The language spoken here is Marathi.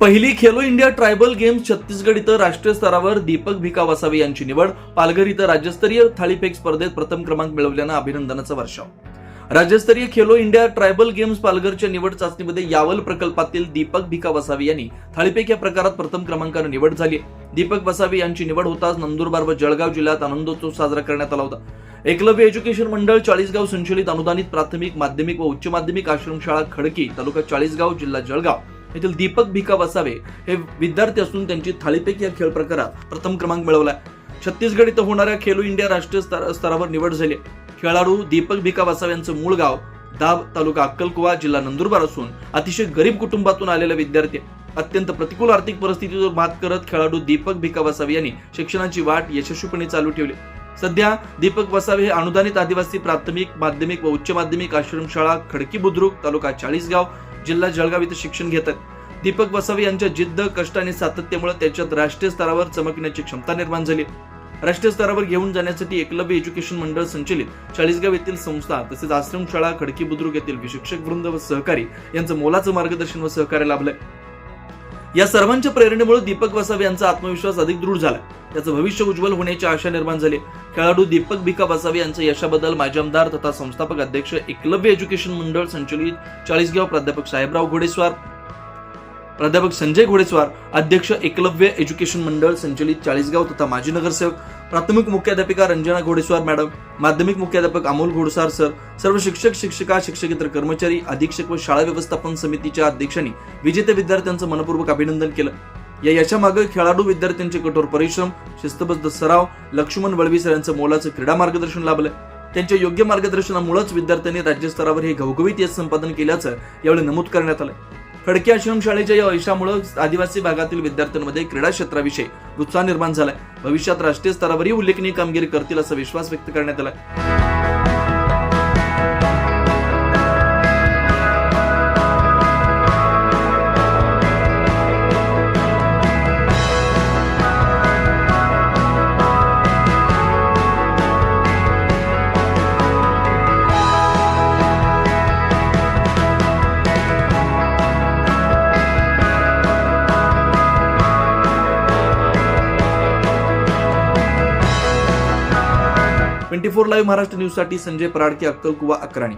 पहिली Khelo India tribal games Chhattisgarh इथं राष्ट्रीय स्तरावर दीपक भिका वसावे यांची निवड. पालघर इथं राज्यस्तरीय थाळीफेक स्पर्धेत प्रथम क्रमांक मिळवल्यानं अभिनंदनाचा वर्षाव. राज्यस्तरीय खेलो इंडिया ट्रायबल गेम्स पालघरच्या निवड चाचणीमध्ये यावल प्रकल्पातील दीपक भिका वसावे यांनी थाळीफेक या प्रकारात प्रथम क्रमांकाने निवड झाली. दीपक वसावे यांची निवड होताच नंदुरबार व जळगाव जिल्ह्यात आनंदोत्सव साजरा करण्यात आला होता. एकलव्य एज्युकेशन मंडळ चाळीसगाव संचलित अनुदानित प्राथमिक, माध्यमिक व उच्च माध्यमिक आश्रमशाळा खडकी, तालुका चाळीसगाव, जिल्हा जळगाव येथील दीपक भिका वसावे हे विद्यार्थी असून त्यांची थाळीफेक या खेळ प्रकारात प्रथम क्रमांक मिळवलाय. छत्तीसगड इथं होणाऱ्या खेलो इंडिया राष्ट्रीय स्तरावर निवड झाली. खेळाडू दीपक भिका वसावे यांचं मूळ गाव दाब, तालुका अक्कलकुवा, जिल्हा नंदुरबार असून अतिशय गरीब कुटुंबातून आलेला विद्यार्थी. अत्यंत प्रतिकूल आर्थिक परिस्थितीवर मात करत खेळाडू दीपक भिका वसावे यांनी शिक्षणाची वाट यशस्वीपणे चालू ठेवली. सध्या दीपक वसावे हे अनुदानित आदिवासी प्राथमिक, माध्यमिक व उच्च माध्यमिक आश्रमशाळा खडकी बुद्रुक, तालुका चाळीसगाव, जिल्हा जळगाव इथं शिक्षण घेतात. दीपक वसावे यांच्या जिद्द, कष्ट आणि सातत्यामुळे त्याच्यात राष्ट्रीय स्तरावर चमकण्याची क्षमता निर्माण झाली. राष्ट्रीय स्तरावर घेऊन जाण्यासाठी एकलव्य एज्युकेशन मंडळ संचलित चाळीसगाव येथील संस्था तसेच आश्रमशाळा खडकी बुद्रुक येथील शिक्षक वृंद व सहकारी यांचं मोलाचं मार्गदर्शन व सहकार्य लाभलंय. या सर्वांच्या प्रेरणेमुळे दीपक वसावे यांचा आत्मविश्वास अधिक दृढ झाला. त्याचं भविष्य उज्ज्वल होण्याची आशा निर्माण झाली. खेळाडू दीपक भिका वसावे यांच्या यशाबद्दल माजी आमदार तथा संस्थापक अध्यक्ष एकलव्य एज्युकेशन मंडळ संचलित चाळीसगाव प्राध्यापक साहेबराव घोडेस्वार, प्राध्यापक संजय घोडेस्वार, अध्यक्ष एकलव्य एज्युकेशन मंडळ संचलित चाळीसगाव तथा माजी नगरसेवक, प्राथमिक मुख्याध्यापिका रंजना घोडेस्वार मॅडम, माध्यमिक मुख्याध्यापक अमोल घोडेस्वार सर, सर्व शिक्षक, शिक्षिका, शिक्षकेतर कर्मचारी, अधीक्षक व शाळा व्यवस्थापन समितीच्या अध्यक्षांनी विजेत्या विद्यार्थ्यांचं मनपूर्वक अभिनंदन केलं. या यशामागे खेळाडू विद्यार्थ्यांचे कठोर परिश्रम, शिस्तबद्ध सराव, लक्ष्मण वळवी सर यांचं मोलाचं क्रीडा मार्गदर्शन लाभलंय. त्यांच्या योग्य मार्गदर्शनामुळेच विद्यार्थ्यांनी राज्यस्तरावर हे घवघवीत यश संपादन केल्याचं यावेळी नमूद करण्यात आलं. खडकी आश्रमशाळेच्या या यशामुळे आदिवासी भागातील विद्यार्थ्यांमध्ये क्रीडा क्षेत्राविषयी उत्साह निर्माण झालाय. भविष्यात राष्ट्रीय स्तरावरही उल्लेखनीय कामगिरी करतील असा विश्वास व्यक्त करण्यात आला. Twenty four live Maharashtra news साठी संजय पराडके, अक्कलकुवा, अक्राणी.